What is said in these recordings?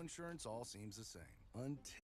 insurance all seems the same until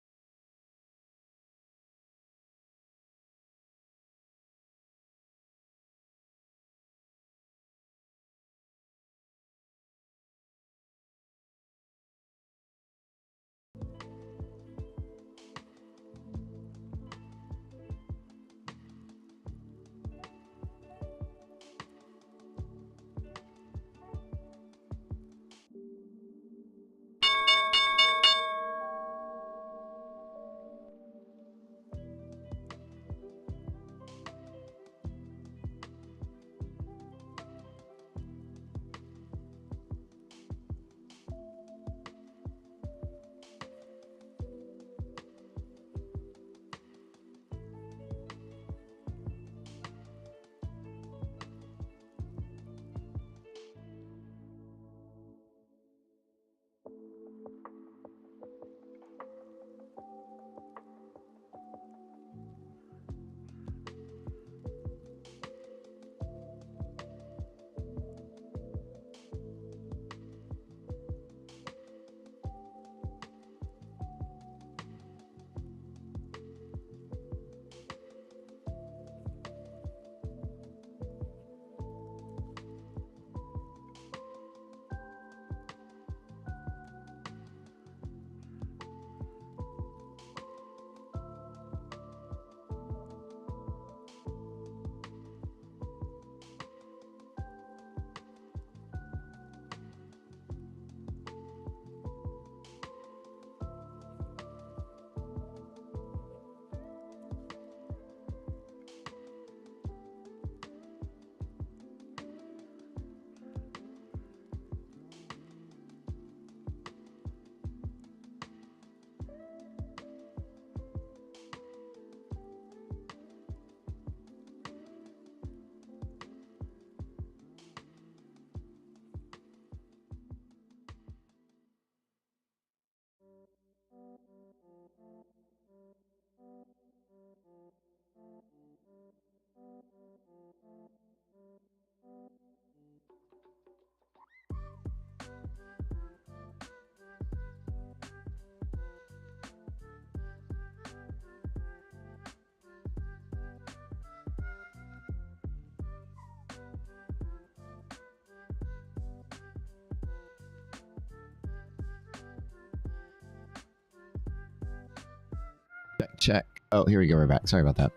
Check. Oh, here we go. We're back. Sorry about that.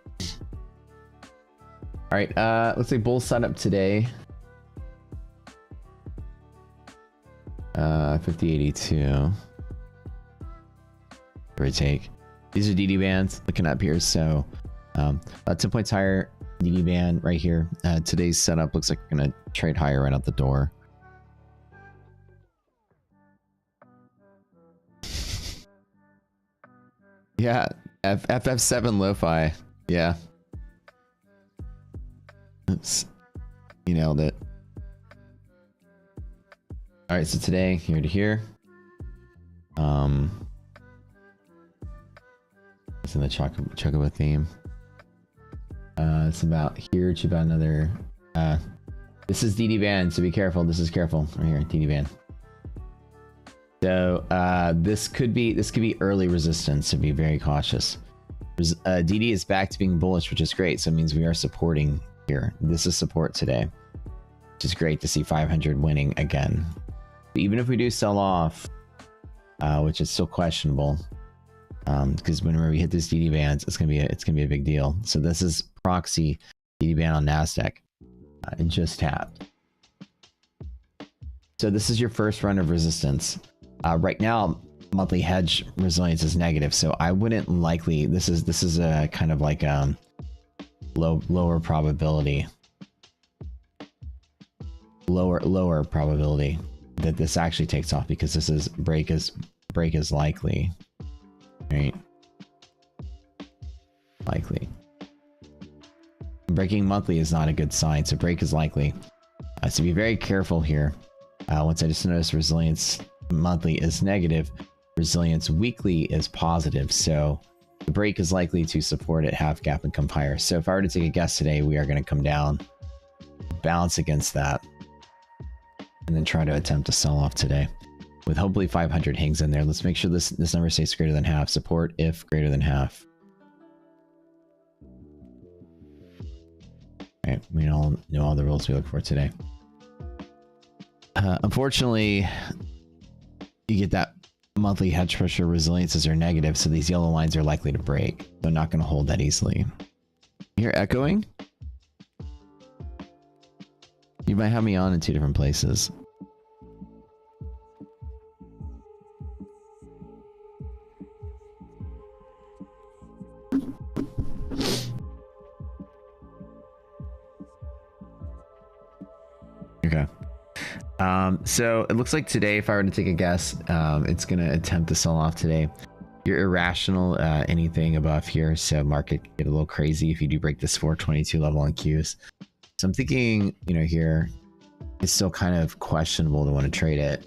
All right. Let's say bull setup today. 5082. Give or take. These are DD bands looking up here. So 10 points higher DD band right here. Today's setup looks like we're going to trade higher right out the door. Yeah. FF7 lo-fi. Yeah. Oops. You nailed it. All right, so today, here to here. It's in the Chocobo theme. It's about here to about another. This is DD band, so be careful. This is careful right here, DD band. So this could be early resistance, so be very cautious. DD is back to being bullish, which is great. So it means we are supporting here. This is support today, which is great to see 500 winning again. But even if we do sell off, which is still questionable, because whenever we hit this DD bands, it's gonna be a big deal. So this is proxy DD band on Nasdaq. It just tapped. So this is your first run of resistance. Right now, monthly hedge resilience is negative, so I wouldn't likely. This is a kind of like lower probability, lower probability that this actually takes off, because this is break is likely, right? Likely. Breaking monthly is not a good sign, so break is likely. So be very careful here. Once I just noticed resilience monthly is negative, resilience weekly is positive, so the break is likely to support at half gap and come higher. So if I were to take a guess today, we are going to come down, bounce against that, and then try to attempt to sell off today. with hopefully 500 hangs in there. Let's make sure this number stays greater than half. Support if greater than half. All right, we all know all the rules we look for today. Unfortunately, you get that monthly hedge pressure resiliences are negative, so these yellow lines are likely to break. They're not going to hold that easily. You're echoing? You might have me on in 2 different places. Okay. So it looks like today, if I were to take a guess, it's going to attempt to sell off today. You're irrational, anything above here, so market could get a little crazy if you do break this 422 level on Qs. So I'm thinking, you know, here it's still kind of questionable to want to trade it.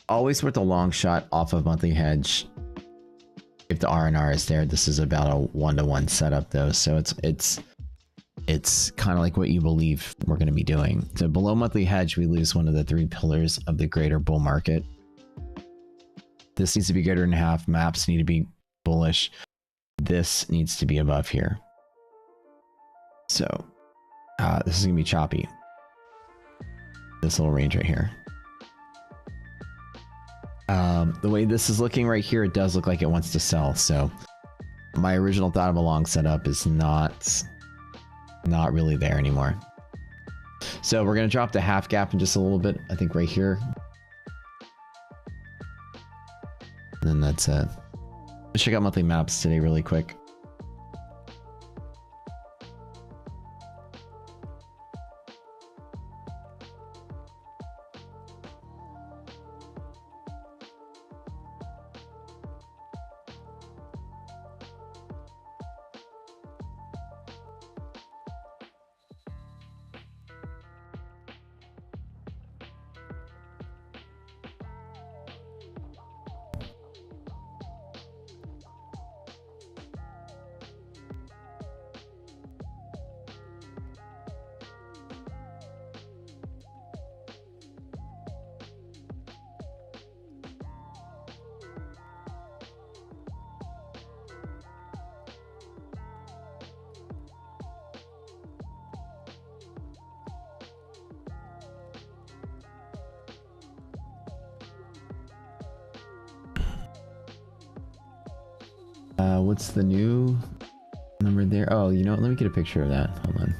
Always worth a long shot off of monthly hedge if the R&R is there. This is about a 1-to-1 setup though, so it's kind of like what you believe we're going to be doing. So below monthly hedge, we lose one of the 3 pillars of the greater bull market. This needs to be greater than half. Maps need to be bullish. This needs to be above here. So this is going to be choppy. This little range right here. The way this is looking right here, it does look like it wants to sell. So my original thought of a long setup is not really there anymore. So we're going to drop the half gap in just a little bit. I think right here. And then that's it. Let's check out monthly maps today really quick. What's the new number there? Oh, you know what? Let me get a picture of that. Hold on.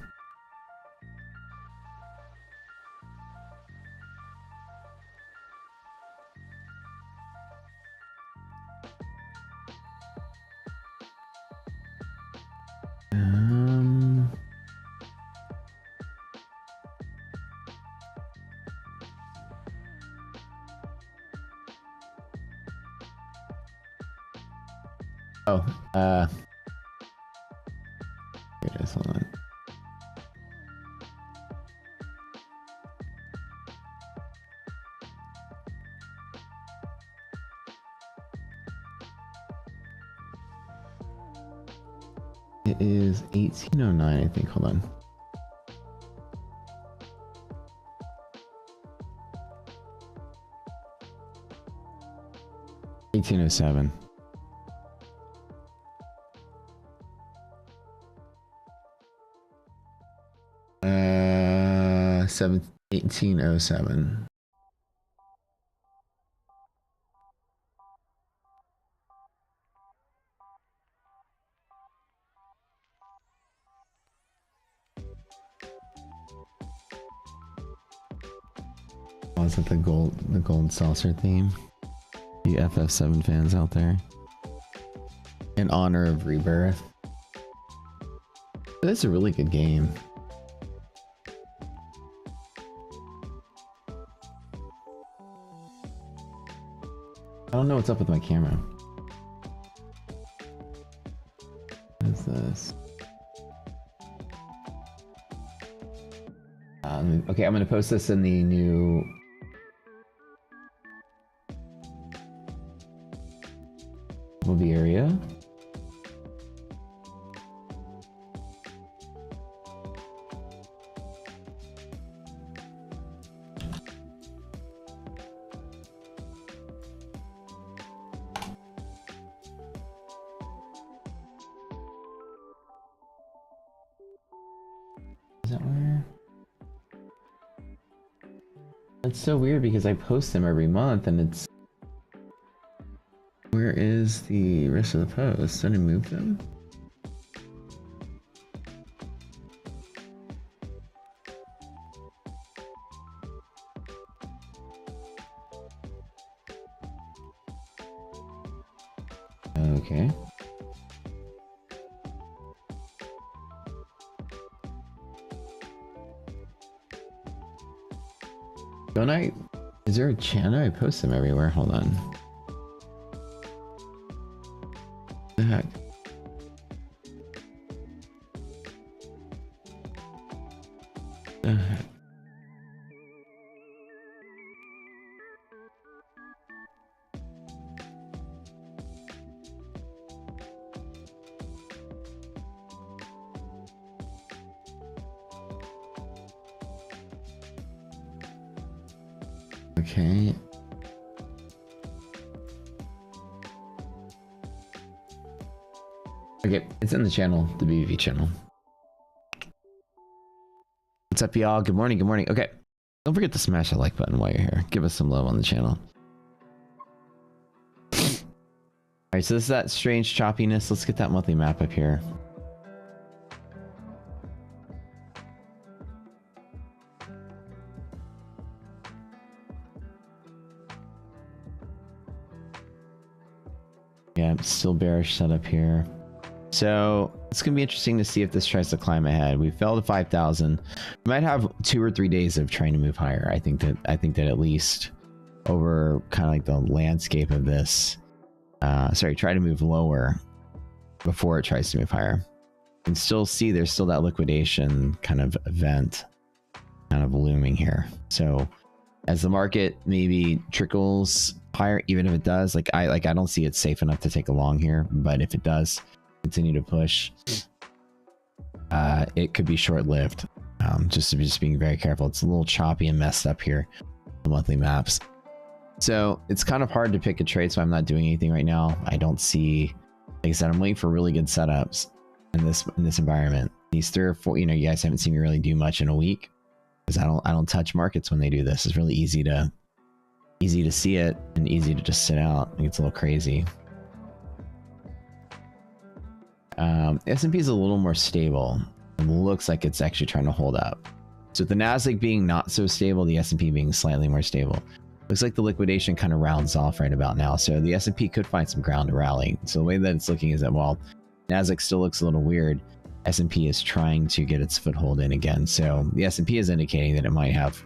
Here it is. Hold on. It is 1809, I think. Hold on. $1807. 1807. Oh, is that the gold saucer theme? You FF7 fans out there. In honor of Rebirth. That's a really good game. I don't know what's up with my camera. What is this? Okay, I'm going to post this in the new... movie area. Is that where? That's so weird because I post them every month and it's... Where is the rest of the post? Did I move them? Okay. Don't I? Is there a channel? I post them everywhere. Hold on. What the heck? The heck? Okay. Okay, it's in the channel, the BVV channel. What's up, y'all? Good morning, good morning. Okay, don't forget to smash that like button while you're here. Give us some love on the channel. Alright, so this is that strange choppiness. Let's get that monthly map up here. Yeah, still bearish setup here. So it's gonna be interesting to see if this tries to climb ahead. We fell to 5,000. We might have 2 or 3 days of trying to move higher. I think that at least over kind of like the landscape of this. Sorry, try to move lower before it tries to move higher. You can still see there's still that liquidation kind of event kind of looming here. So as the market maybe trickles higher, even if it does, I don't see it safe enough to take a long here, but if it does continue to push, it could be short-lived. Just being very careful. It's a little choppy and messed up here, the monthly maps. So it's kind of hard to pick a trade, so I'm not doing anything right now. I don't see, like I said, I'm waiting for really good setups in this environment. These 3 or 4, you know, you guys haven't seen me really do much in a week because I don't touch markets when they do this. It's really easy to see it and easy to just sit out. I think it's a little crazy. S&P is a little more stable. It looks like it's actually trying to hold up. So with the Nasdaq being not so stable, the S&P being slightly more stable. Looks like the liquidation kind of rounds off right about now. So the S&P could find some ground to rally. So the way that it's looking is that while Nasdaq still looks a little weird, S&P is trying to get its foothold in again. So the S&P is indicating that it might have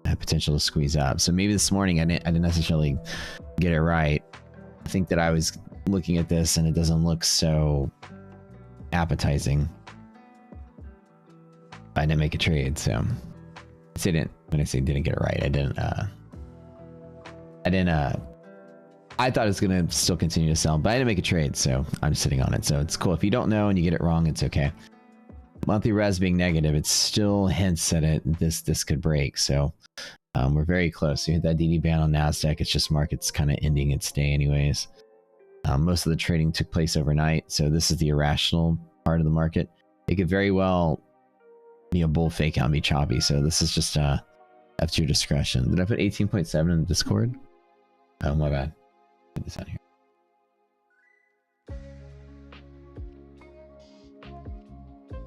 potential to squeeze up. So maybe this morning I didn't necessarily get it right. I think that I was looking at this and it doesn't look so appetizing. I didn't make a trade, so I say didn't. When I say didn't get it right, I didn't. I thought it was gonna still continue to sell, but I didn't make a trade, so I'm sitting on it. So it's cool. If you don't know and you get it wrong, it's okay. Monthly res being negative, it still hints at it. This could break. So we're very close. You hit that DD band on Nasdaq. It's just market's kind of ending its day, anyways. Most of the trading took place overnight, so this is the irrational part of the market. It could very well be a bull fake out and be choppy. So this is just up to your discretion. Did I put 18.7 in the Discord? Oh, my bad. Put this out here.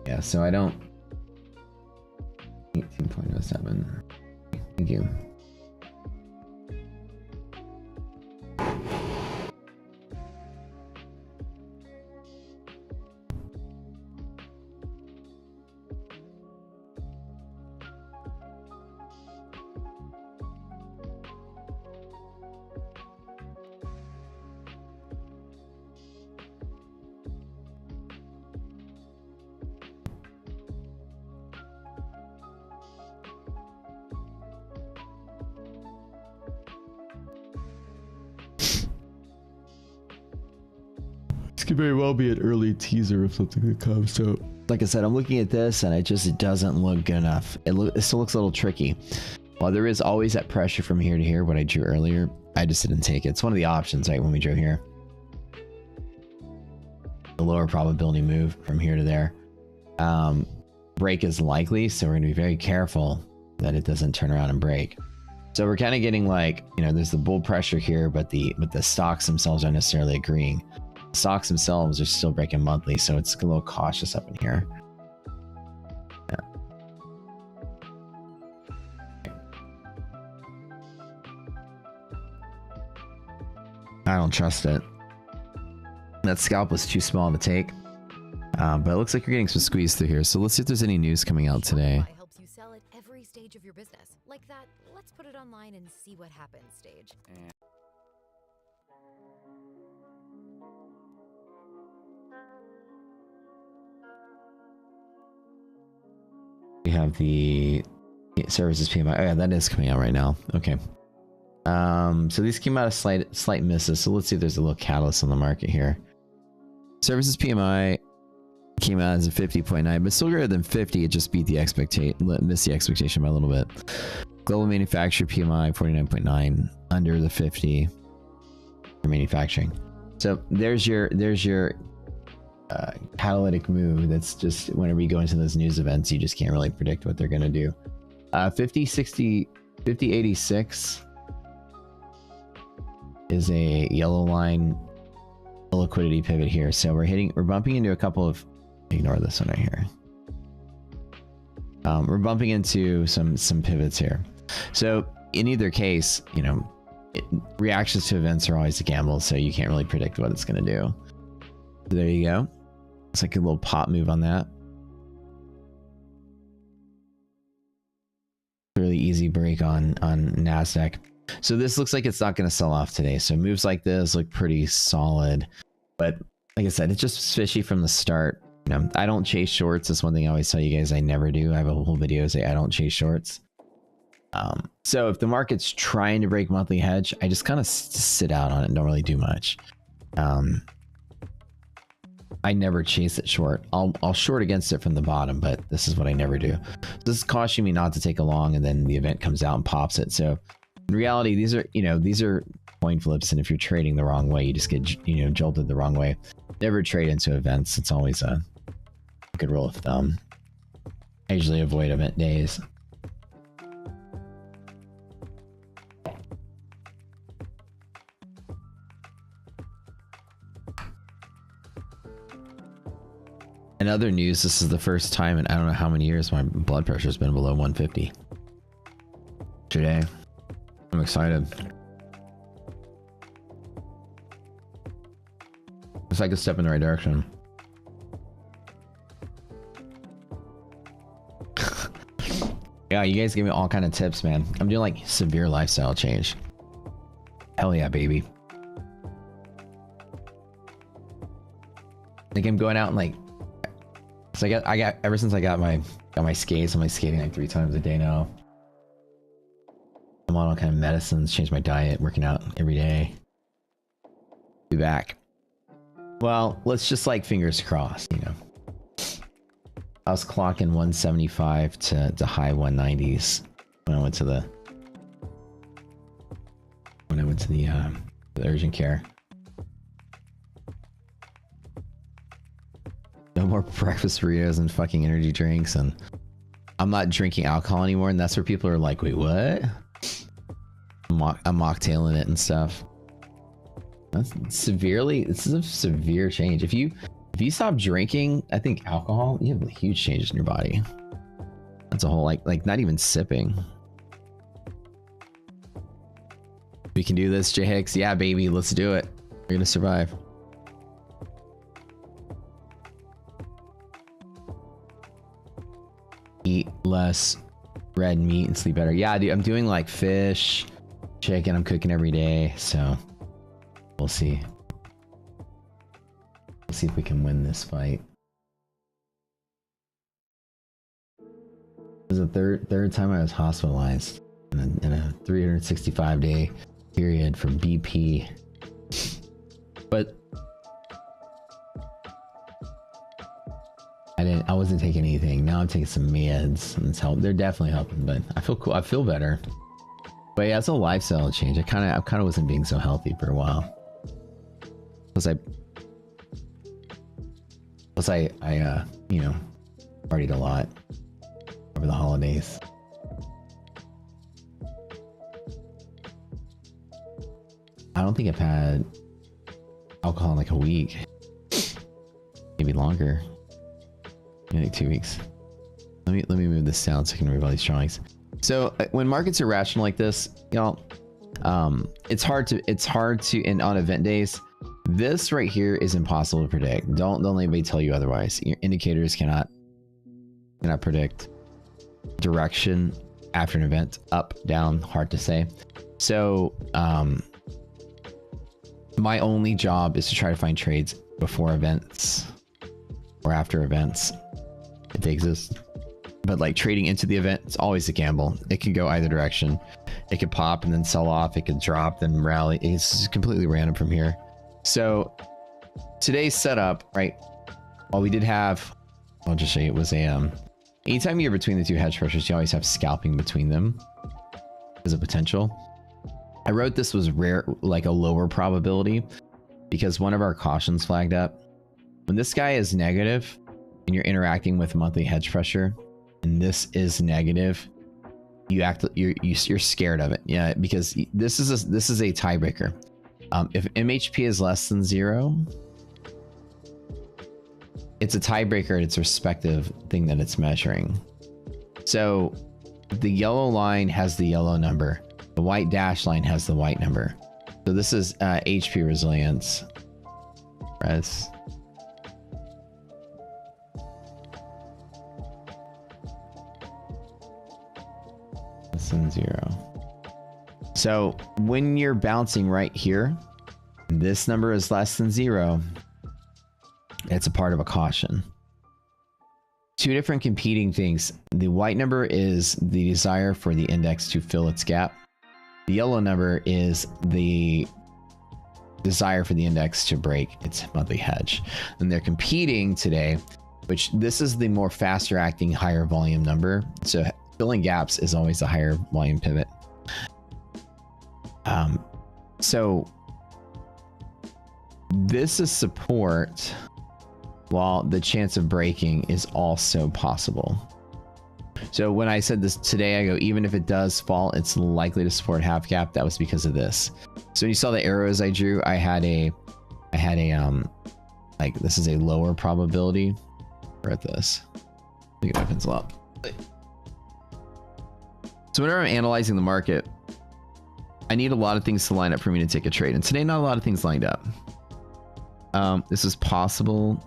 Yeah, so I don't... 18.07. Thank you. Could very well be an early teaser of something that comes. So like I said, I'm looking at this and it doesn't look good enough. It still looks a little tricky. While there is always that pressure from here to here, what I drew earlier, I just didn't take it. It's one of the options, right, when we drew here. The lower probability move from here to there. break is likely, so we're going to be very careful that it doesn't turn around and break. So we're kind of getting like, you know, there's the bull pressure here, but the stocks themselves aren't necessarily agreeing. The stocks themselves are still breaking monthly, so it's a little cautious up in here. Yeah. I don't trust it. That scalp was too small to take, but it looks like you're getting some squeeze through here. So let's see if there's any news coming out today. Helps you sell at every stage of your business. Like that, let's put it online and see what happens stage. We have the services PMI. Oh yeah, that is coming out right now. Okay. So these came out of slight misses. So let's see if there's a little catalyst on the market here. Services PMI came out as a 50.9, but still greater than 50. It just beat the missed the expectation by a little bit. Global manufacturer PMI 49.9, under the 50 for manufacturing. So there's your catalytic move. That's just whenever you go into those news events, you just can't really predict what they're going to do. 50, 86 is a yellow line liquidity pivot here. So we're bumping into a couple of, ignore this one right here. We're bumping into some pivots here. So in either case, you know, reactions to events are always a gamble, so you can't really predict what it's going to do. So there you go. It's like a little pop move on that. Really easy break on NASDAQ. So this looks like it's not going to sell off today. So moves like this look pretty solid. But like I said, it's just fishy from the start. You know, I don't chase shorts. That's one thing I always tell you guys I never do. I have a whole video say I don't chase shorts. So if the market's trying to break monthly hedge, I just kind of sit out on it and don't really do much. I never chase it short. I'll short against it from the bottom, but this is what I never do. This is cautioning me not to take a long, and then the event comes out and pops it. So in reality, these are coin flips, and if you're trading the wrong way, you just get, you know, jolted the wrong way. Never trade into events. It's always a good rule of thumb. I usually avoid event days. In other news, this is the first time in I don't know how many years my blood pressure has been below 150. Today, I'm excited. It's like a step in the right direction. Yeah, you guys give me all kind of tips, man. I'm doing like severe lifestyle change. Hell yeah, baby. Like I'm going out and like, so I got ever since I got my skates, I'm like skating like 3 times a day now. I'm on all kind of medicines, changed my diet, working out every day. Be back. Well, let's just like fingers crossed, you know. I was clocking 175 to high 190s when I went to the urgent care. No more breakfast burritos and fucking energy drinks, and I'm not drinking alcohol anymore, and that's where people are like, wait, what? I'm mocktailing it and stuff. This is a severe change. If you stop drinking, I think alcohol, you have huge changes in your body. That's a whole like not even sipping. We can do this, J Hicks. Yeah, baby, let's do it. We're gonna survive. Eat less red meat and sleep better. Yeah, dude, I'm doing like fish, chicken. I'm cooking every day, so we'll see. Let's see if we can win this fight. This is the third time I was hospitalized in a 365-day period for BP. But I wasn't taking anything. Now I'm taking some meds, and it's help. They're definitely helping, but I feel cool. I feel better. But yeah, it's a lifestyle change. I kind of wasn't being so healthy for a while. Plus I you know, Partied a lot over the holidays. I don't think I've had alcohol in like a week. Maybe longer. Maybe like 2 weeks. Let me move this down so I can read all these drawings. So when markets are rational like this, y'all, it's hard to and on event days, this right here is impossible to predict. Don't let anybody tell you otherwise. Your indicators cannot predict direction after an event, up, down, hard to say. So my only job is to try to find trades before events or after events if they exist. But like trading into the event, it's always a gamble. It can go either direction. It could pop and then sell off. It could drop, then rally. It's completely random from here. So today's setup, right? While we did have, I'll just show you, it was a, anytime you're between the two hedge pressures, you always have scalping between them as a potential. I wrote this was rare, like a lower probability, because one of our cautions flagged up. When this guy is negative and you're interacting with monthly hedge pressure, and this is negative, you're scared of it. Yeah, because this is a tiebreaker. If MHP is less than 0, it's a tiebreaker at its respective thing that it's measuring. So the yellow line has the yellow number. The white dash line has the white number. So this is HP resilience. Res. Less than 0. So when you're bouncing right here, this number is less than 0. It's a part of a caution. Two different competing things. The white number is the desire for the index to fill its gap. The yellow number is the desire for the index to break its monthly hedge. And they're competing today, which this is the more faster acting, higher volume number. So filling gaps is always a higher volume pivot. So this is support, while the chance of breaking is also possible. So when I said this today, I go, even if it does fall, it's likely to support half gap. That was because of this. So when you saw the arrows I drew, I had a like, this is a lower probability. We're at this. Look at my pencil up. So whenever I'm analyzing the market, I need a lot of things to line up for me to take a trade. And today, not a lot of things lined up. This is possible.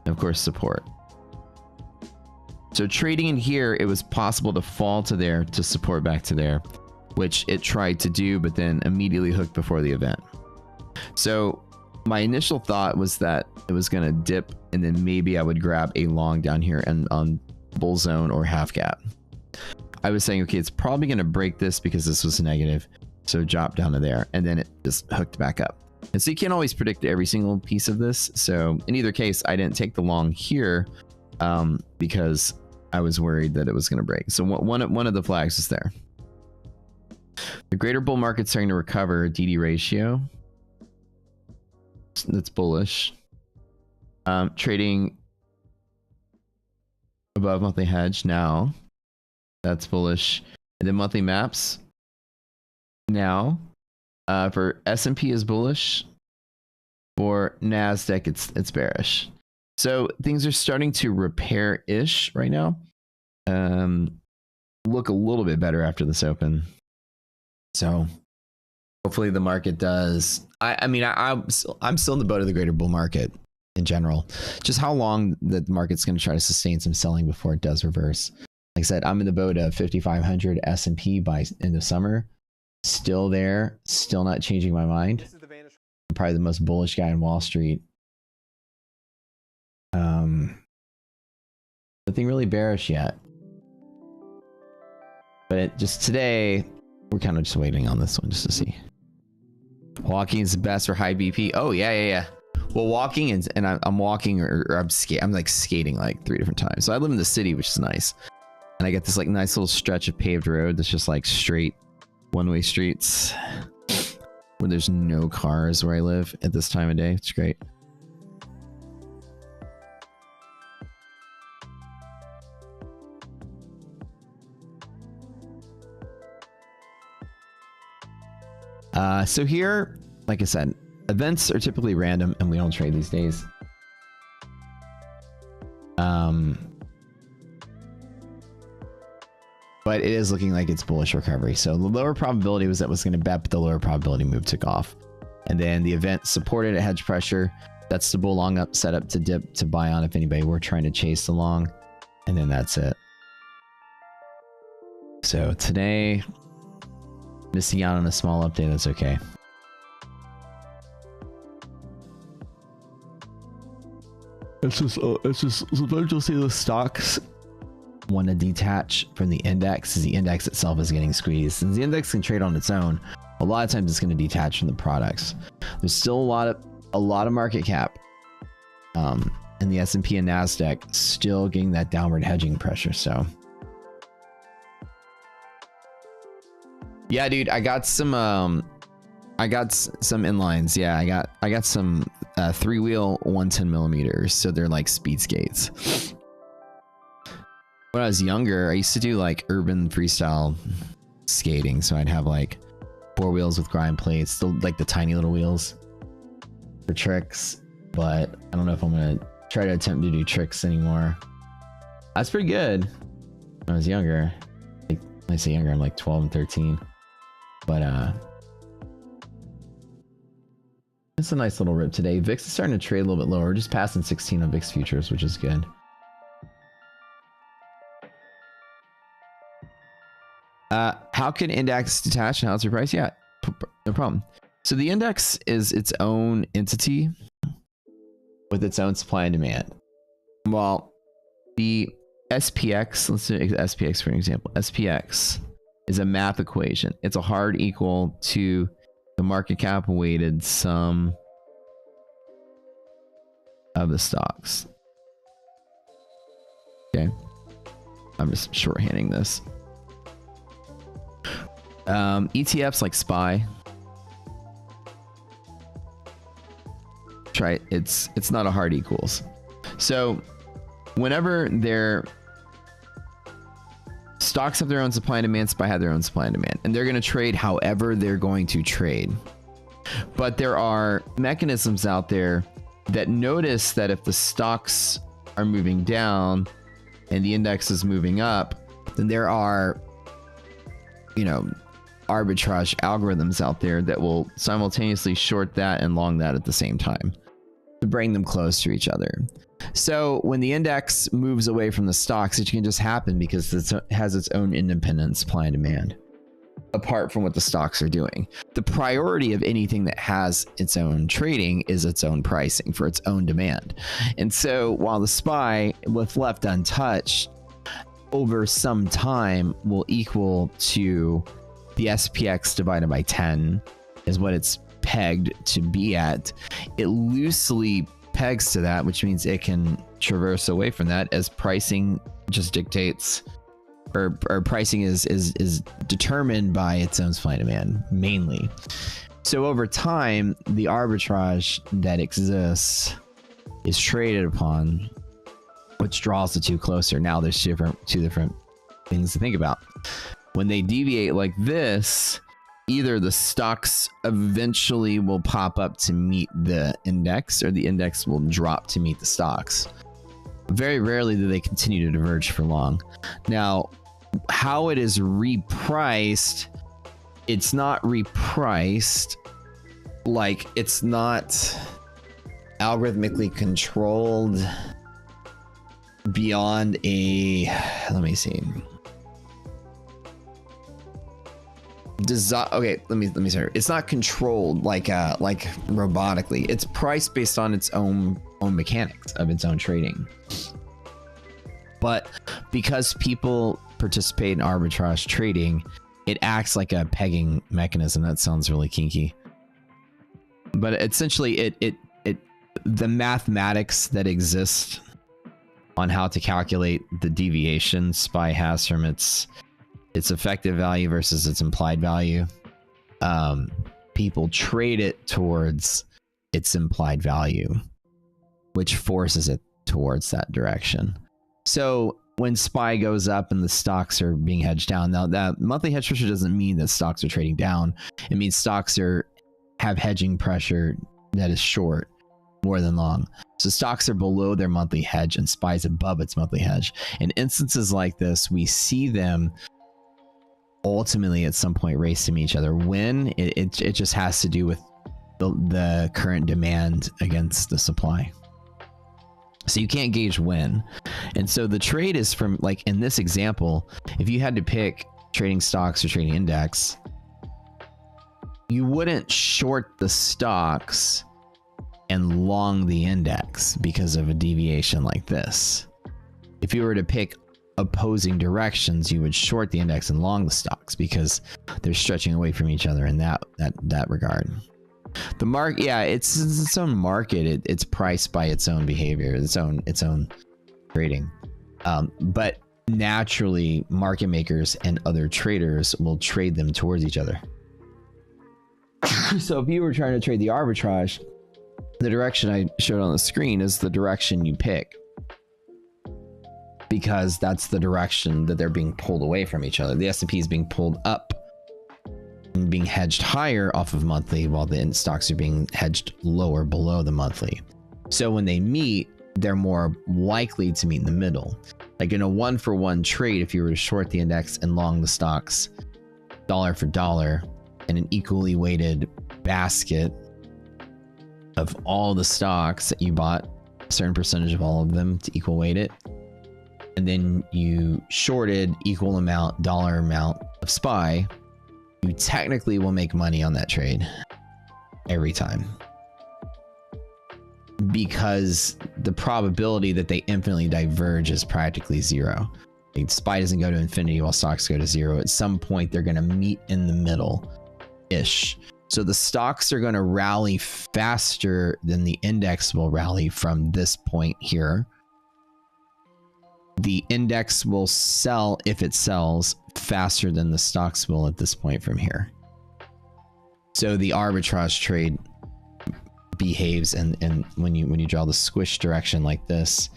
And of course, support. So trading in here, it was possible to fall to there to support back to there, which it tried to do, but then immediately hooked before the event. So my initial thought was that it was going to dip, and then maybe I would grab a long down here and on bull zone or half gap. I was saying, okay, it's probably going to break this because this was negative. So drop down to there, and then it just hooked back up. And so you can't always predict every single piece of this. So in either case, I didn't take the long here because I was worried that it was going to break. So one of the flags is there. The greater bull market starting to recover. DD ratio. That's bullish. Trading above monthly hedge now. That's bullish. And then monthly maps. Now, for S&P is bullish. For NASDAQ, it's bearish. So things are starting to repair-ish right now. Look a little bit better after this open. So hopefully the market does. I'm still in the boat of the greater bull market in general. Just how long the market's going to try to sustain some selling before it does reverse. Like I said, I'm in the boat of 5,500 S&P by end of summer. Still there. Still not changing my mind. I'm probably the most bullish guy in Wall Street. Nothing really bearish yet. But just today, we're kind of just waiting on this one just to see. Walking is the best for high BP. Oh, yeah. Well, walking and I'm walking or I'm like skating like 3 different times. So I live in the city, which is nice. And I get this like nice little stretch of paved road that's just like straight one-way streets where there's no cars where I live at this time of day. It's great. So here, like I said, events are typically random and we don't trade these days. But it is looking like it's bullish recovery. So the lower probability was that was going to bet, but the lower probability move took off. And then the event supported at hedge pressure. That's the bull long up setup to dip to buy on if anybody were trying to chase the long. And then that's it. So today, missing out on a small update, that's okay. It's just sometimes you'll see the stocks want to detach from the index as the index itself is getting squeezed. Since the index can trade on its own, a lot of times it's going to detach from the products. There's still a lot of market cap in the S&P and NASDAQ still getting that downward hedging pressure. So yeah, dude, I got some inlines. Yeah, I got some 3-wheel 110 millimeters. So they're like speed skates. When I was younger, I used to do like urban freestyle skating. So I'd have like 4 wheels with grind plates, like the tiny little wheels for tricks. But I don't know if I'm going to try to attempt to do tricks anymore. That's pretty good. When I was younger, like, when I say younger, I'm like 12 and 13. But it's a nice little rip today. VIX is starting to trade a little bit lower. We're just passing 16 on VIX futures, which is good. How can index detach and how's your price? Yeah, no problem. So the index is its own entity with its own supply and demand. Well, the SPX, let's do SPX for an example. SPX is a math equation. It's a hard equal to the market cap weighted sum of the stocks. Okay. I'm just shorthanding this. ETFs like SPY. Try it. It's not a hard equals. So whenever their stocks have their own supply and demand, SPY have their own supply and demand, and they're going to trade however they're going to trade. But there are mechanisms out there that notice that if the stocks are moving down and the index is moving up, then there are, you know, arbitrage algorithms out there that will simultaneously short that and long that at the same time to bring them close to each other. So when the index moves away from the stocks, it can just happen because it has its own independent supply and demand apart from what the stocks are doing. The priority of anything that has its own trading is its own pricing for its own demand. And so while the SPY, if left untouched, over some time will equal to the SPX divided by 10 is what it's pegged to be at. It loosely pegs to that, which means it can traverse away from that as pricing just dictates, or pricing is determined by its own supply and demand mainly. So over time, the arbitrage that exists is traded upon, which draws the two closer. Now there's two different things to think about. When they deviate like this, either the stocks eventually will pop up to meet the index or the index will drop to meet the stocks. Very rarely do they continue to diverge for long. Now, how it is repriced, it's not repriced like it's not algorithmically controlled beyond a, let me see. Okay, let me start. It's not controlled like robotically. It's priced based on its own mechanics of its own trading. But because people participate in arbitrage trading, it acts like a pegging mechanism. That sounds really kinky. But essentially the mathematics that exist on how to calculate the deviation SPY has from its effective value versus its implied value, people trade it towards its implied value, which forces it towards that direction. So when SPY goes up and the stocks are being hedged down. Now, that monthly hedge pressure doesn't mean that stocks are trading down. It means stocks have hedging pressure that is short more than long. So stocks are below their monthly hedge and SPY is above its monthly hedge. In instances like this, we see them ultimately at some point race to meet each other. When it just has to do with the current demand against the supply. So you can't gauge when. And so the trade is from, like in this example, if you had to pick trading stocks or trading index, you wouldn't short the stocks and long the index because of a deviation like this. If you were to pick opposing directions, you would short the index and long the stocks because they're stretching away from each other in that regard. The market, yeah, it's its own market. It's priced by its own behavior, its own trading. But naturally, market makers and other traders will trade them towards each other. So if you were trying to trade the arbitrage, the direction I showed on the screen is the direction you pick, because that's the direction that they're being pulled away from each other. The S&P is being pulled up and being hedged higher off of monthly, while the stocks are being hedged lower below the monthly. So when they meet, they're more likely to meet in the middle. Like in a 1-for-1 trade, if you were to short the index and long the stocks dollar for dollar in an equally weighted basket of all the stocks that you bought, a certain percentage of all of them to equal weight it, and then you shorted equal amount, dollar amount of SPY, you technically will make money on that trade every time, because the probability that they infinitely diverge is practically zero. Like SPY doesn't go to infinity while stocks go to zero. At some point, they're going to meet in the middle-ish. So the stocks are going to rally faster than the index will rally from this point here. The index will sell, if it sells, faster than the stocks will at this point from here. So the arbitrage trade behaves, and when you draw the squish direction like this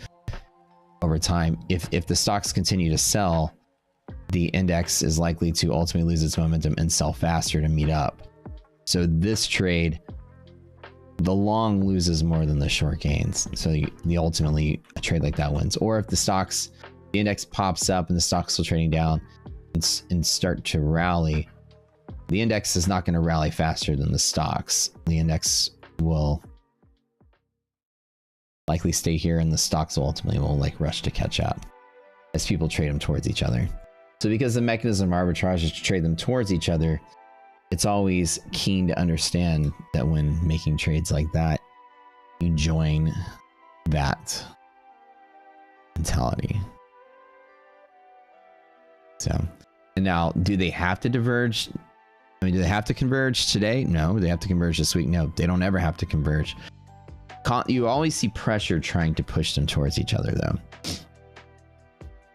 over time, if the stocks continue to sell, the index is likely to ultimately lose its momentum and sell faster to meet up. So this trade, the long loses more than the short gains. So ultimately a trade like that wins. Or if the index pops up and the stocks still trading down and start to rally, the index is not going to rally faster than the stocks. The index will likely stay here, and the stocks ultimately will like rush to catch up as people trade them towards each other. So because the mechanism of arbitrage is to trade them towards each other, it's always keen to understand that when making trades like that, you join that mentality. So, and now, do they have to diverge? I mean, do they have to converge today? No. Do they have to converge this week? No. They don't ever have to converge. You always see pressure trying to push them towards each other, though.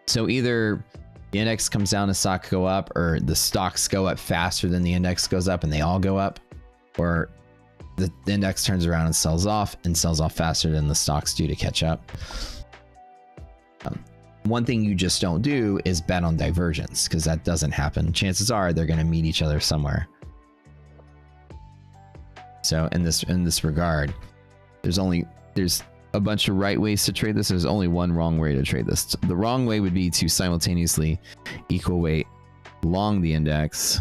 So either the index comes down and stocks go up, or the stocks go up faster than the index goes up and they all go up, or the index turns around and sells off faster than the stocks do to catch up. One thing you just don't do is bet on divergence, because that doesn't happen. Chances are they're going to meet each other somewhere. So in this regard, there's a bunch of right ways to trade this. There's only one wrong way to trade this. The wrong way would be to simultaneously equal weight long the index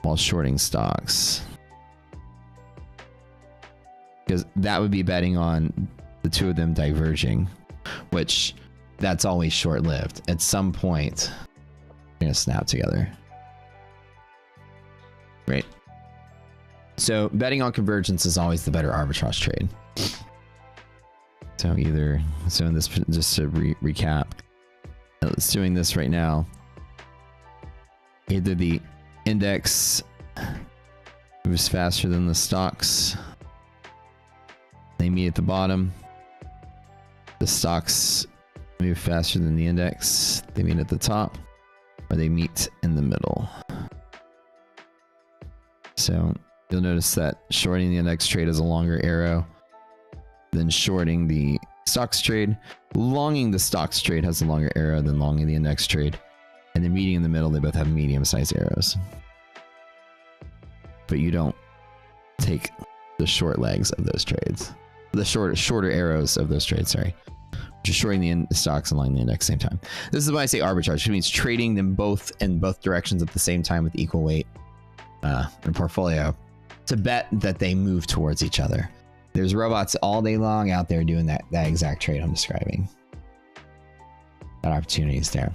while shorting stocks, because that would be betting on the two of them diverging, which that's always short-lived. At some point, they're going to snap together. Right. So betting on convergence is always the better arbitrage trade. So in this, just to recap, it's doing this right now. Either the index moves faster than the stocks, they meet at the bottom. The stocks move faster than the index, they meet at the top, or they meet in the middle. So you'll notice that shorting the index trade is a longer arrow than shorting the stocks trade. Longing the stocks trade has a longer arrow than longing the index trade. And then meeting in the middle, they both have medium-sized arrows. But you don't take the short legs of those trades. The shorter arrows of those trades, sorry. Just shorting the stocks and long the index same time. This is why I say arbitrage. It means trading them both in both directions at the same time with equal weight in a portfolio to bet that they move towards each other. There's robots all day long out there doing that exact trade I'm describing. That opportunity is there.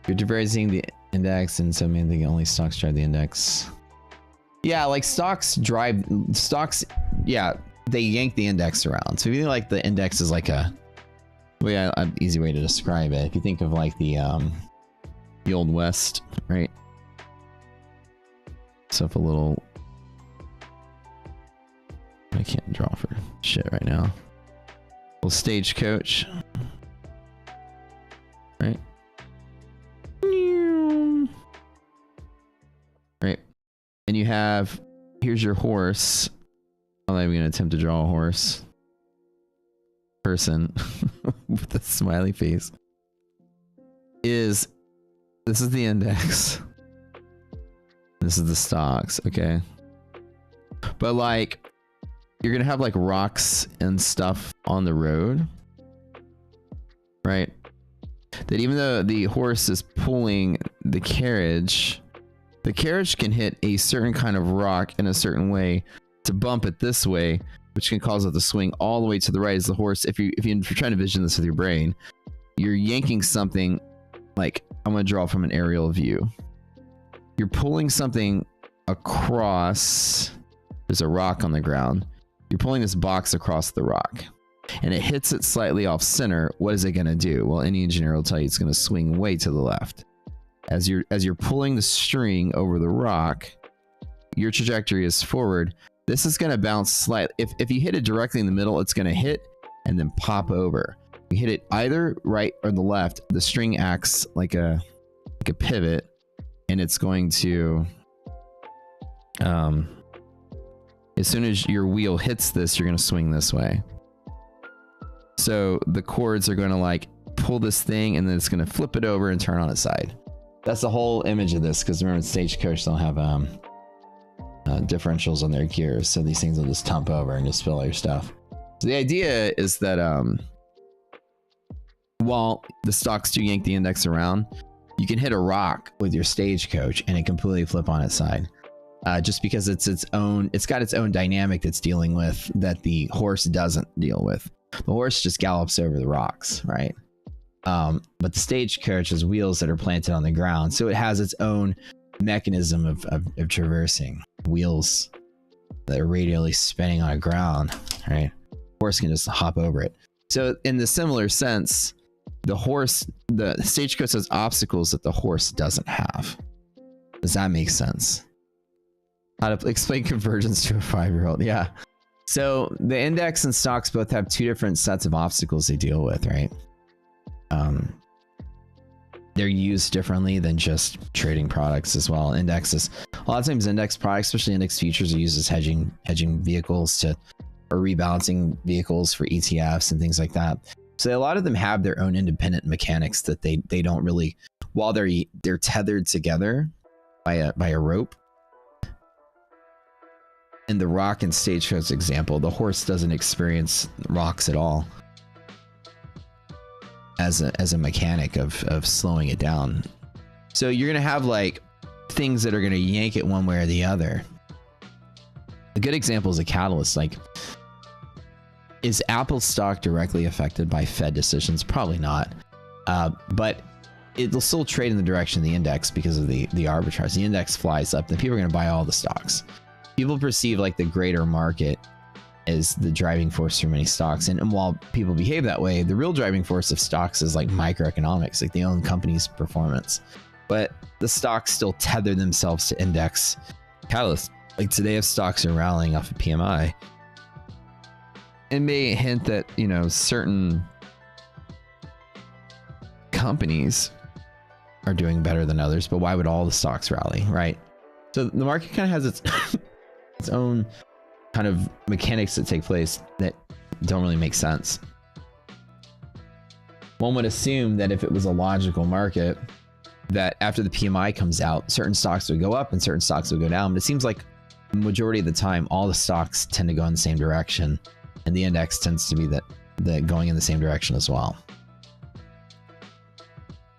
You're diversifying the index, and so mainly only stocks drive the index. Yeah, like stocks, yeah, they yank the index around. So if you think like the index is like an easy way to describe it. If you think of like the Old West, right? So if a little, I can't draw for shit right now. Little stagecoach, right? Right. And you have, here's your horse. I'm not even going to attempt to draw a horse person with a smiley face. This is the index. This is the stocks, okay? But like, you're going to have like rocks and stuff on the road, right? That even though the horse is pulling the carriage can hit a certain kind of rock in a certain way to bump it this way, which can cause it to swing all the way to the right as the horse. If you're trying to vision this with your brain, you're yanking something like, I'm going to draw from an aerial view. You're pulling something across, there's a rock on the ground. You're pulling this box across the rock and it hits it slightly off center. What is it going to do? Well, any engineer will tell you it's going to swing way to the left. As you're pulling the string over the rock, your trajectory is forward. This is going to bounce slightly. If you hit it directly in the middle, it's going to hit and then pop over. You hit it either right or the left, the string acts like a pivot, and it's going to, as soon as your wheel hits this, you're going to swing this way. So the cords are going to like pull this thing, and then it's going to flip it over and turn on its side. That's the whole image of this, because remember, Stagecoach don't have differentials on their gears, so these things will just tump over and just spill all your stuff. So the idea is that while the stocks do yank the index around, you can hit a rock with your Stagecoach and it completely flip on its side. Just because it's got its own dynamic that's dealing with that the horse doesn't deal with. The horse just gallops over the rocks, right? But the Stagecoach has wheels that are planted on the ground, so it has its own mechanism of traversing. Wheels that are radially spinning on the ground, right? Horse can just hop over it. So in the similar sense, the Stagecoach has obstacles that the horse doesn't have. Does that make sense? How to explain convergence to a 5-year-old? Yeah. So the index and stocks both have two different sets of obstacles they deal with, right? They're used differently than just trading products as well. Indexes, a lot of times index products, especially index futures, are used as hedging vehicles or rebalancing vehicles for ETFs and things like that. So a lot of them have their own independent mechanics that they don't really, while they're tethered together by a rope. In the rock and Stagecoach example, the horse doesn't experience rocks at all as a mechanic of slowing it down. So you're gonna have like things that are gonna yank it one way or the other. A good example is a catalyst. Like, is Apple stock directly affected by Fed decisions? Probably not. But it'll still trade in the direction of the index because of the arbitrage. The index flies up, then people are gonna buy all the stocks. People perceive like the greater market is the driving force for many stocks. And while people behave that way, the real driving force of stocks is like microeconomics, like they own companies' performance. But the stocks still tether themselves to index catalysts. Like today, if stocks are rallying off of PMI, it may hint that, you know, certain companies are doing better than others, but why would all the stocks rally, right? So the market kind of has its its own kind of mechanics that take place that don't really make sense. One would assume that if it was a logical market, that after the PMI comes out, certain stocks would go up and certain stocks would go down. But it seems like the majority of the time, all the stocks tend to go in the same direction, and the index tends to be that going in the same direction as well,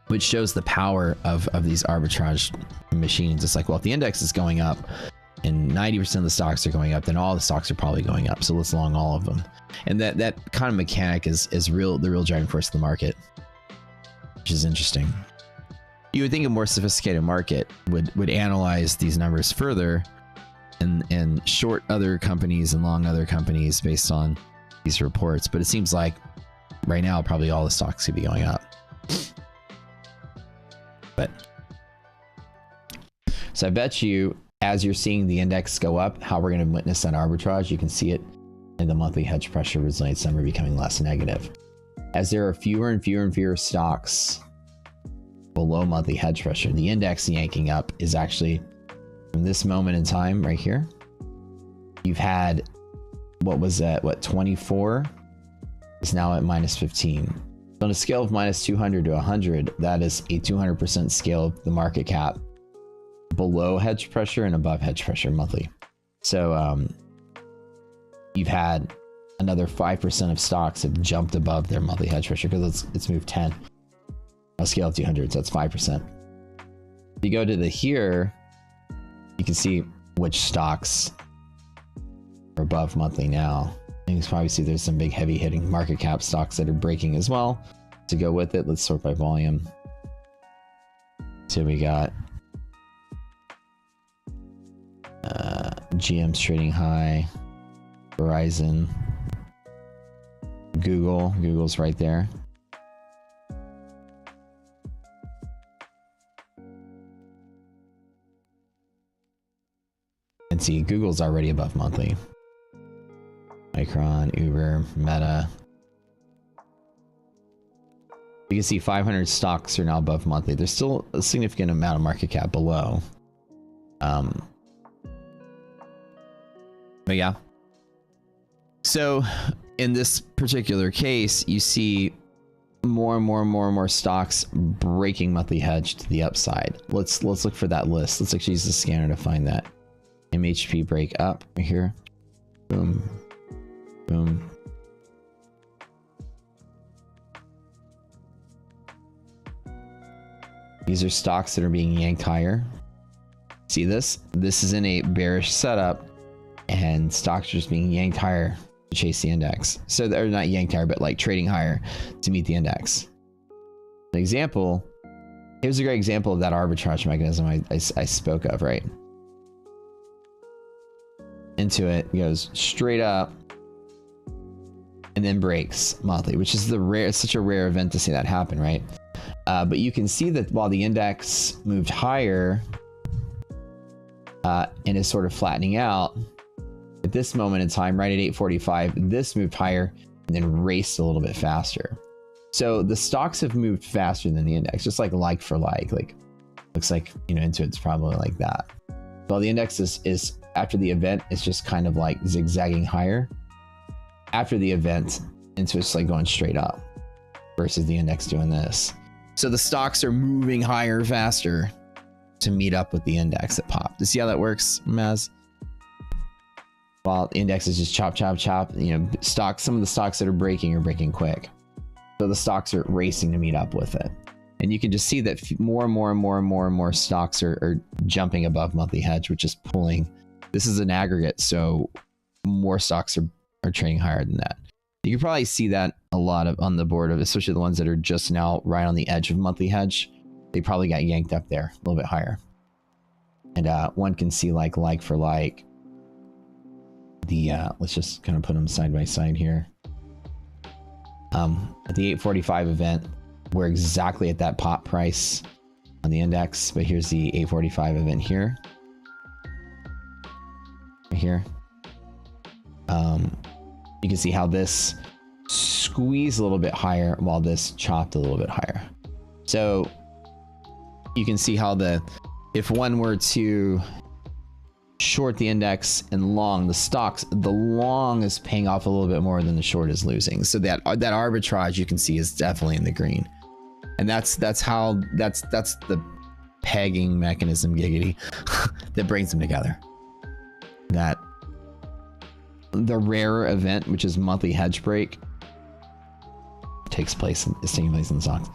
which shows the power of these arbitrage machines. It's like, well, if the index is going up and 90% of the stocks are going up, then all the stocks are probably going up. So let's long all of them. And that kind of mechanic is the real driving force of the market, which is interesting. You would think a more sophisticated market would analyze these numbers further and short other companies and long other companies based on these reports. But it seems like right now, probably all the stocks could be going up. But so I bet you, as you're seeing the index go up, how we're going to witness that arbitrage, you can see it in the monthly hedge pressure resilience number becoming less negative. As there are fewer and fewer and fewer stocks below monthly hedge pressure, the index yanking up is actually, from this moment in time right here, you've had, what was that, 24 is now at minus 15. On a scale of minus 200 to 100, that is a 200% scale of the market cap below hedge pressure and above hedge pressure monthly. So you've had another 5% of stocks have jumped above their monthly hedge pressure because it's moved 10 on a scale of 200, so that's 5%. If you go to the here, you can see which stocks are above monthly now. You can probably see there's some big heavy hitting market cap stocks that are breaking as well. To go with it, let's sort by volume. So we got GM's trading high, Verizon, Google's right there. And see, Google's already above monthly. Micron, Uber, Meta. You can see 500 stocks are now above monthly. There's still a significant amount of market cap below. But yeah. So in this particular case, you see more and more stocks breaking monthly hedge to the upside. Let's look for that list. Let's actually use the scanner to find that. MHP break up right here. Boom. Boom. These are stocks that are being yanked higher. See this? This is in a bearish setup, and stocks are just being yanked higher to chase the index. So they're not yanked higher, but like trading higher to meet the index. An example, here's a great example of that arbitrage mechanism I spoke of, right? Into it, goes straight up, and then breaks monthly, which is such a rare event to see that happen, right? But you can see that while the index moved higher and is sort of flattening out, at this moment in time, right at 8:45, this moved higher and then raced a little bit faster. So the stocks have moved faster than the index, just like for like looks like, you know, Intuit's probably like that. While the index is after the event, it's just kind of like zigzagging higher. After the event, Intuit's like going straight up versus the index doing this. So the stocks are moving higher faster to meet up with the index that popped. To see how that works, Maz? While the index is just chop, you know, some of the stocks that are breaking quick. So the stocks are racing to meet up with it. And you can just see that more and more stocks are jumping above monthly hedge, which is pulling. This is an aggregate, so more stocks are trading higher than that. You can probably see that a lot on the board, especially the ones that are just now right on the edge of monthly hedge. They probably got yanked up there a little bit higher. And one can see like for like the let's just kind of put them side by side here. At the 8:45 event, we're exactly at that pop price on the index, but here's the 8:45 event here. Right here. You can see how this squeezed a little bit higher while this chopped a little bit higher. So you can see how if one were to short the index and long the stocks, the long is paying off a little bit more than the short is losing. So that arbitrage you can see is definitely in the green. And that's the pegging mechanism, giggity, that brings them together. That the rare event, which is monthly hedge break, takes place in the stocks.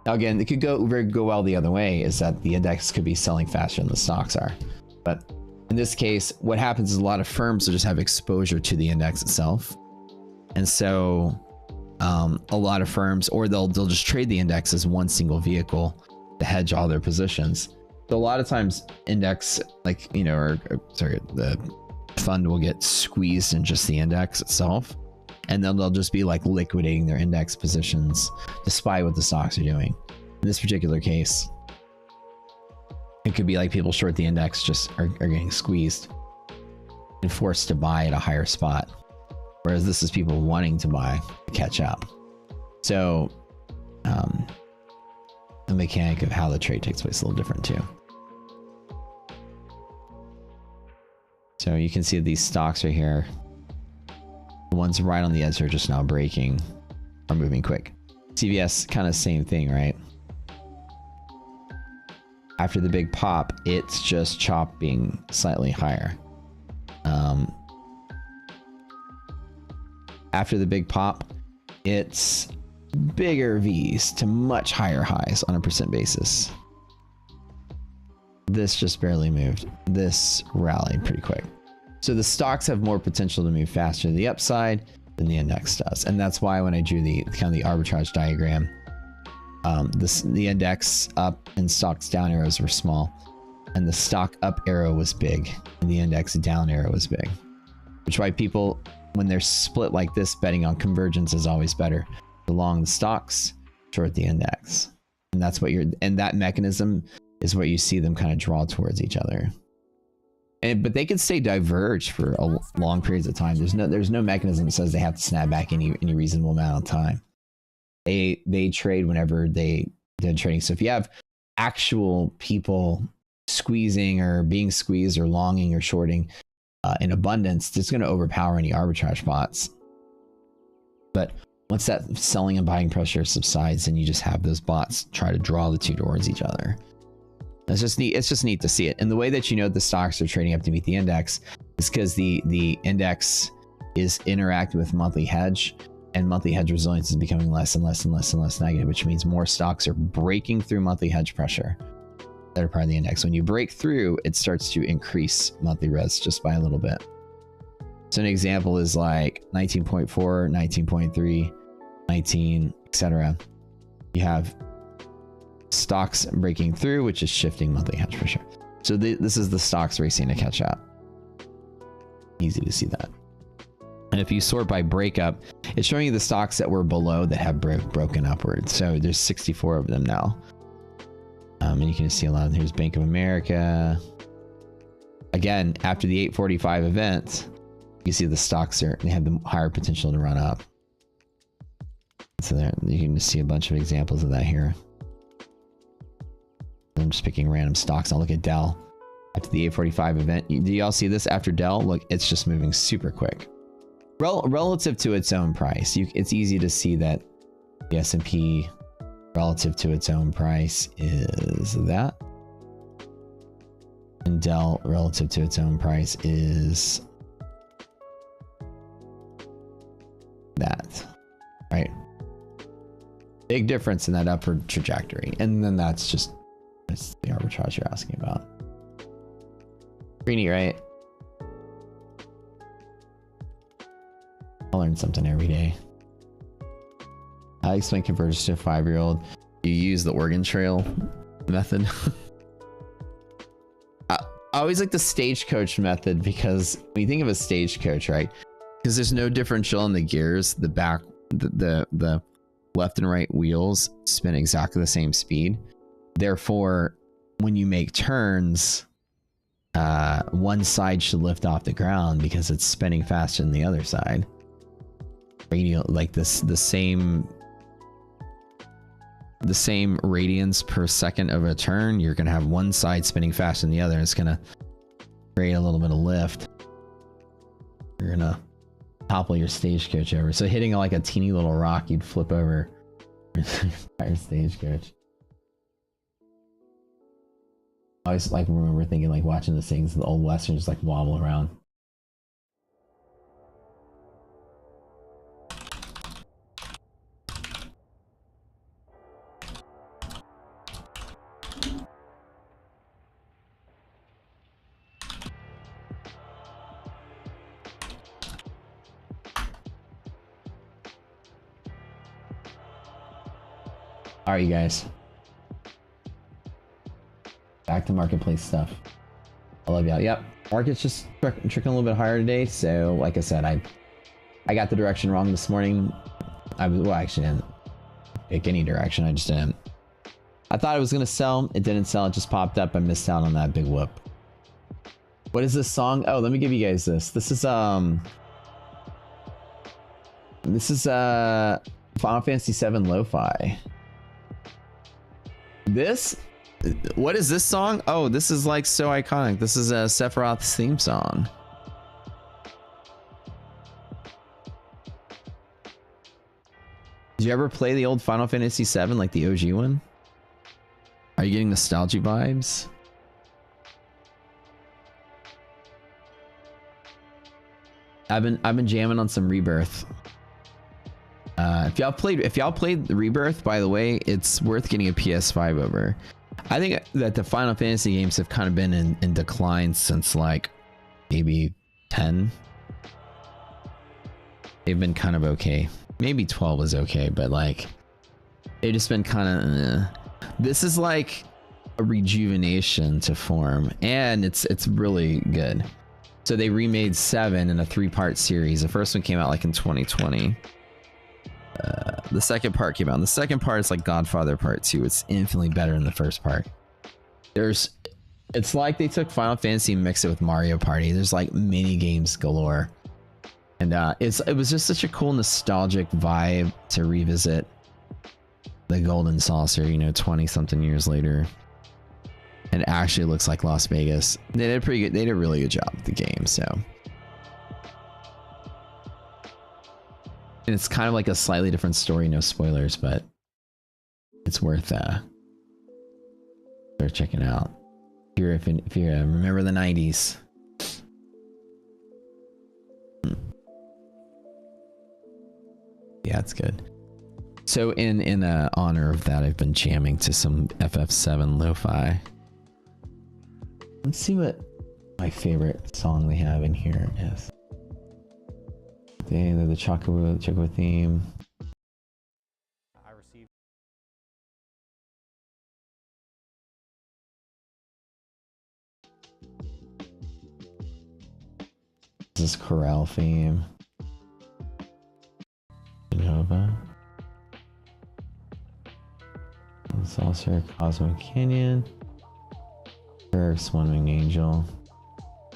Now again, it could go well the other way, is that the index could be selling faster than the stocks are. But in this case, what happens is a lot of firms will just have exposure to the index itself. And so a lot of firms, or they'll just trade the index as one single vehicle to hedge all their positions. So a lot of times index, like, you know, the fund will get squeezed in just the index itself. And then they'll just be like liquidating their index positions despite what the stocks are doing. In this particular case, it could be like people short the index just are getting squeezed and forced to buy at a higher spot. Whereas this is people wanting to buy to catch up. So the mechanic of how the trade takes place is a little different too. So you can see these stocks right here. The ones right on the edge are just now breaking or moving quick. CVS, kind of same thing, right? After the big pop, it's just chopping slightly higher. After the big pop, it's bigger V's to much higher highs on a percent basis. This just barely moved. This rallied pretty quick. So the stocks have more potential to move faster to the upside than the index does. And that's why when I drew the kind of the arbitrage diagram, the index up and stocks down arrows were small, and the stock up arrow was big, and the index down arrow was big. Which is why people, when they're split like this, betting on convergence is always better. Long the stocks, short the index. And that's what and that mechanism is what you see them kind of draw towards each other. But they could stay diverged for long periods of time. There's no mechanism that says they have to snap back any reasonable amount of time. They trade whenever they're trading. So if you have actual people squeezing or being squeezed or longing or shorting in abundance, it's going to overpower any arbitrage bots. But once that selling and buying pressure subsides, then you just have those bots try to draw the two towards each other. It's just neat. It's just neat to see it. And the way that you know the stocks are trading up to meet the index is because the index is interacting with monthly hedge, and monthly hedge resilience is becoming less and less and less and less negative, which means more stocks are breaking through monthly hedge pressure that are part of the index. When you break through, it starts to increase monthly res just by a little bit. So an example is like 19.4, 19.3, 19, etc. You have stocks breaking through, which is shifting monthly hedge pressure. So this is the stocks racing to catch up. Easy to see that. And if you sort by breakup, it's showing you the stocks that were below that have broken upwards. So there's 64 of them now. And you can see a lot of, here's Bank of America. Again, after the 845 event, you see the stocks they have the higher potential to run up. So there, you can just see a bunch of examples of that here. I'm just picking random stocks. I'll look at Dell after the 845 event. Do y'all see this after Dell? Look, it's just moving super quick. Relative to its own price, it's easy to see that the S&P relative to its own price is that. And Dell relative to its own price is that, right? Big difference in that upward trajectory. And then that's the arbitrage you're asking about. Pretty neat, right? I learn something every day. I explain convergence to a 5-year-old. You use the Oregon Trail method. I always like the stagecoach method, because when you think of a stagecoach, right? Because there's no differential in the gears. The back, the left and right wheels spin exactly the same speed. Therefore, when you make turns, one side should lift off the ground because it's spinning faster than the other side. Radial, like this, the same radians per second of a turn, you're gonna have one side spinning faster than the other. It's gonna create a little bit of lift. You're gonna topple your stagecoach over. So hitting like a teeny little rock, you'd flip over your entire stagecoach. I always like remember thinking like watching the things, the old westerns like wobble around. All right, you guys. Back to marketplace stuff. I love y'all. Yep, market's just tricking a little bit higher today. So, like I said, I got the direction wrong this morning. Well, actually, I didn't pick any direction. I just didn't. I thought it was gonna sell. It didn't sell. It just popped up. I missed out on that big whoop. What is this song? Oh, let me give you guys this. This is Final Fantasy VII Lo-Fi. What is this song? Oh, this is like so iconic. This is Sephiroth's theme song. Did you ever play the old Final Fantasy VII, like the OG one? Are you getting nostalgia vibes? I've been jamming on some Rebirth. If y'all played the Rebirth, by the way, it's worth getting a PS5 over. I think that the Final Fantasy games have kind of been in decline since like maybe 10. They've been kind of okay. Maybe 12 was okay, but like they've just been kind of. This is like a rejuvenation to form, and it's really good. So they remade 7 in a 3-part series. The first one came out like in 2020. The second part came out. And the second part is like Godfather Part 2. It's infinitely better than the first part. It's like they took Final Fantasy and mixed it with Mario Party. There's like mini games galore, and it was just such a cool nostalgic vibe to revisit the Golden Saucer. 20 something years later, and it actually looks like Las Vegas. They did pretty good. They did a really good job with the game. So. And it's kind of like a slightly different story, no spoilers, but it's worth checking out. If you remember the 90s. Yeah, it's good. So in honor of that, I've been jamming to some FF7 lo-fi. Let's see what my favorite song they have in here is. The Choco theme. I received. This is Corral theme. Nova. Saucer, Cosmic Canyon. Eric's One Winged Angel.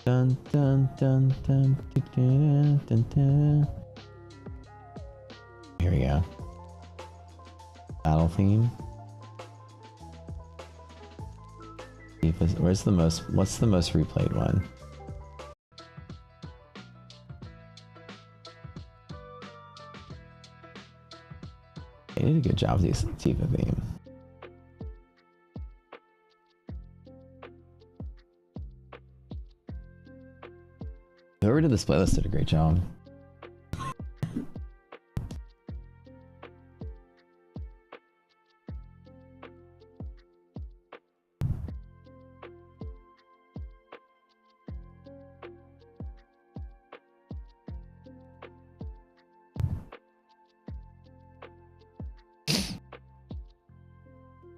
Dun dun dun dun dun dun dun. Here we go. Battle theme. What's the most replayed one? They did a good job with the Tifa theme. Whoever did this playlist did a great job.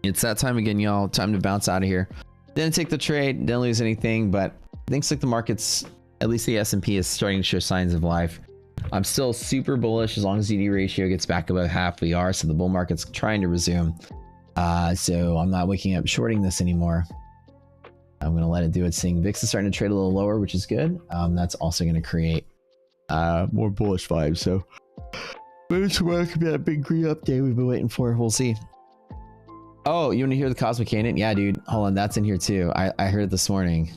It's that time again, y'all. Time to bounce out of here. Didn't take the trade, didn't lose anything, but things like the market's, at least the S&P, is starting to show signs of life. I'm still super bullish as long as DD ratio gets back above half. We are, so the bull market's trying to resume. So I'm not waking up shorting this anymore. I'm going to let it do its thing. VIX is starting to trade a little lower, which is good. That's also going to create more bullish vibes. So maybe tomorrow could be that big green update we've been waiting for. We'll see. Oh, you want to hear the Cosmic Canyon? Yeah, dude. Hold on, that's in here too. I heard it this morning.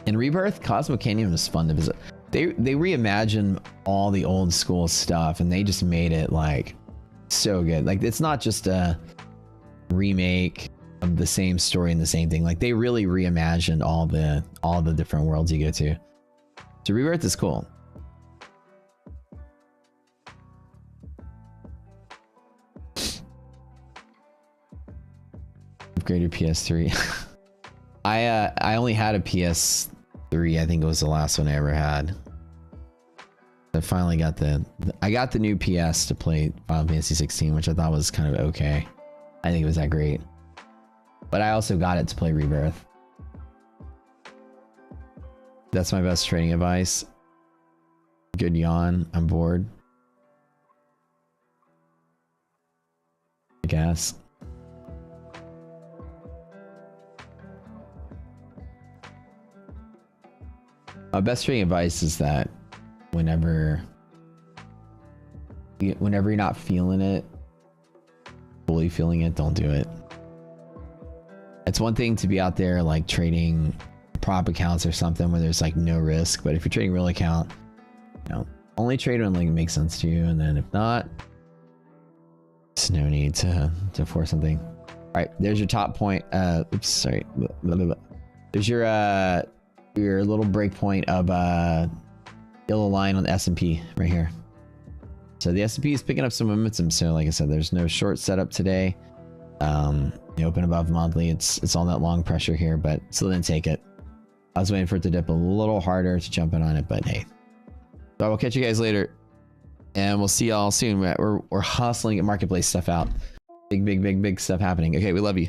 In Rebirth, Cosmo Canyon was fun to visit. They reimagined all the old school stuff and they just made it like so good. Like it's not just a remake of the same story and the same thing. Like they really reimagined all the different worlds you go to. So Rebirth is cool. Upgrade your PS3. I only had a PS3. I think it was the last one I ever had. I finally got the new PS to play Final Fantasy 16, which I thought was kind of okay. I think it was that great. But I also got it to play Rebirth. That's my best trading advice. Good yawn. I'm bored. I guess. My best trading advice is that whenever you're not feeling it, fully feeling it, don't do it. It's one thing to be out there like trading prop accounts or something where there's like no risk, but if you're trading real account, you know, only trade when like it makes sense to you, and then if not, there's no need to force something. All right, there's your top point. Oops, sorry. There's your little break point of yellow line on the S&P right here. So the S&P is picking up some momentum. So like I said, there's no short setup today. You open above monthly. It's all that long pressure here, but still didn't take it. I was waiting for it to dip a little harder to jump in on it, but hey. So I will catch you guys later, and we'll see y'all soon. We're hustling at marketplace stuff out. Big stuff happening. Okay, we love you.